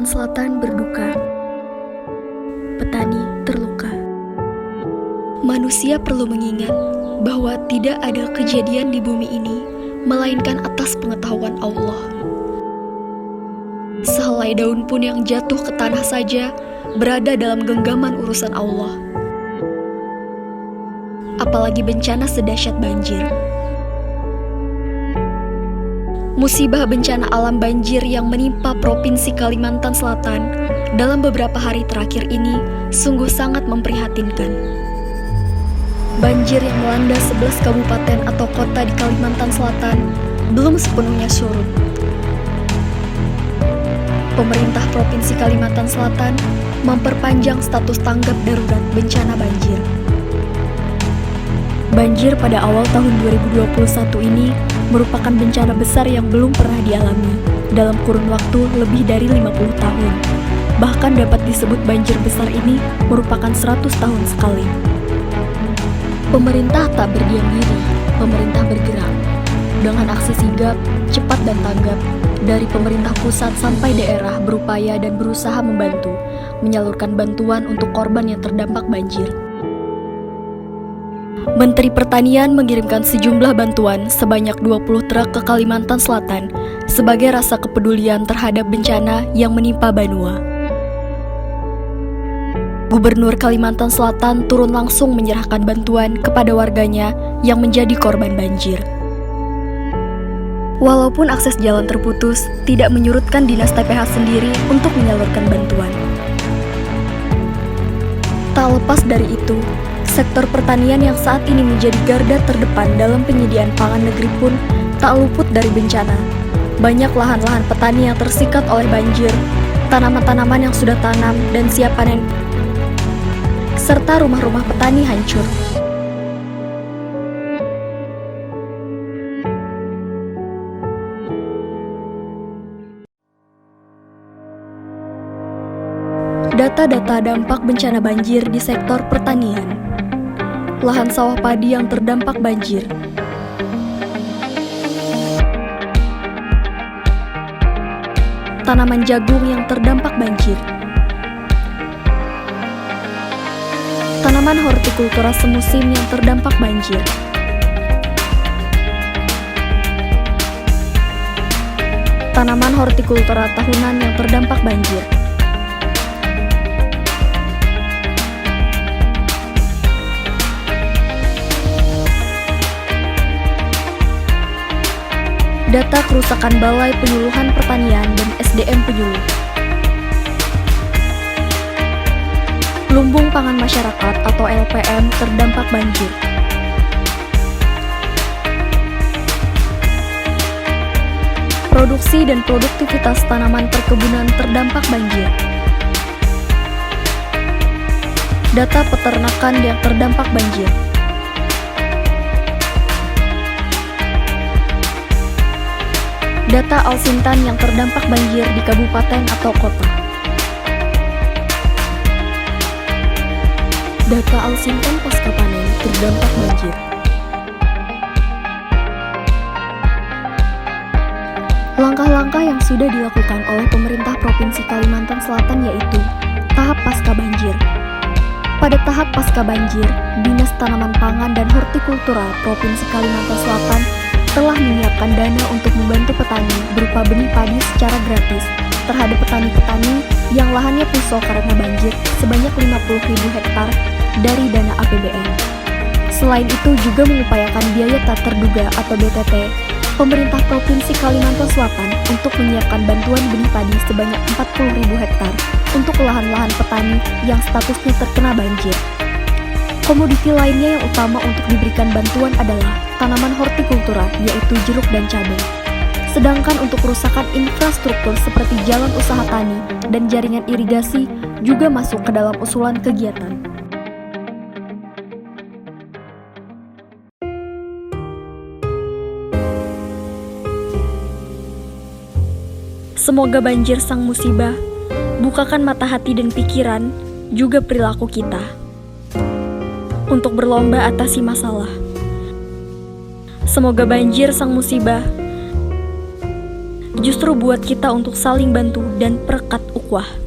Kalimantan Selatan berduka. Petani terluka. Manusia perlu mengingat bahwa tidak ada kejadian di bumi ini melainkan atas pengetahuan Allah. Sehelai daun pun yang jatuh ke tanah saja berada dalam genggaman urusan Allah. Apalagi bencana sedahsyat banjir. Musibah bencana alam banjir yang menimpa Provinsi Kalimantan Selatan dalam beberapa hari terakhir ini sungguh sangat memprihatinkan. Banjir yang melanda 11 kabupaten atau kota di Kalimantan Selatan belum sepenuhnya surut. Pemerintah Provinsi Kalimantan Selatan memperpanjang status tanggap darurat bencana banjir. Banjir pada awal tahun 2021 ini merupakan bencana besar yang belum pernah dialami dalam kurun waktu lebih dari 50 tahun. Bahkan dapat disebut banjir besar ini merupakan 100 tahun sekali. Pemerintah tak berdiam diri, pemerintah bergerak. Dengan aksi sigap, cepat dan tanggap, dari pemerintah pusat sampai daerah berupaya dan berusaha membantu, menyalurkan bantuan untuk korban yang terdampak banjir. Menteri Pertanian mengirimkan sejumlah bantuan sebanyak 20 truk ke Kalimantan Selatan sebagai rasa kepedulian terhadap bencana yang menimpa Banua. Gubernur Kalimantan Selatan turun langsung menyerahkan bantuan kepada warganya yang menjadi korban banjir. Walaupun akses jalan terputus, tidak menyurutkan Dinas TPH sendiri untuk menyalurkan bantuan. Tak lepas dari itu, sektor pertanian yang saat ini menjadi garda terdepan dalam penyediaan pangan negeri pun tak luput dari bencana. Banyak lahan-lahan petani yang tersikat oleh banjir, tanaman-tanaman yang sudah tanam dan siap panen, serta rumah-rumah petani hancur. Data-data dampak bencana banjir di sektor pertanian. Lahan sawah padi yang terdampak banjir. Tanaman jagung yang terdampak banjir. Tanaman hortikultura semusim yang terdampak banjir. Tanaman hortikultura tahunan yang terdampak banjir. Data kerusakan Balai Penyuluhan Pertanian dan SDM Penyuluh. Lumbung pangan masyarakat atau LPM terdampak banjir. Produksi dan produktivitas tanaman perkebunan terdampak banjir. Data peternakan yang terdampak banjir. Data Alsintan yang terdampak banjir di kabupaten atau kota. Data Alsintan pasca panen terdampak banjir. Langkah-langkah yang sudah dilakukan oleh pemerintah Provinsi Kalimantan Selatan yaitu tahap pasca banjir. Pada tahap pasca banjir, Dinas Tanaman Pangan dan Hortikultura Provinsi Kalimantan Selatan telah menyiapkan dana untuk membantu petani berupa benih padi secara gratis terhadap petani-petani yang lahannya puso karena banjir sebanyak 50.000 hektar dari dana APBN. Selain itu juga mengupayakan biaya tak terduga atau BTT pemerintah Provinsi Kalimantan Selatan untuk menyiapkan bantuan benih padi sebanyak 40.000 hektar untuk lahan-lahan petani yang statusnya terkena banjir. Komoditi lainnya yang utama untuk diberikan bantuan adalah tanaman hortikultura, yaitu jeruk dan cabai. Sedangkan untuk kerusakan infrastruktur seperti jalan usaha tani dan jaringan irigasi juga masuk ke dalam usulan kegiatan. Semoga banjir sang musibah bukakan mata hati dan pikiran, juga perilaku kita untuk berlomba atasi masalah. Semoga banjir sang musibah justru buat kita untuk saling bantu dan perekat ukhuwah.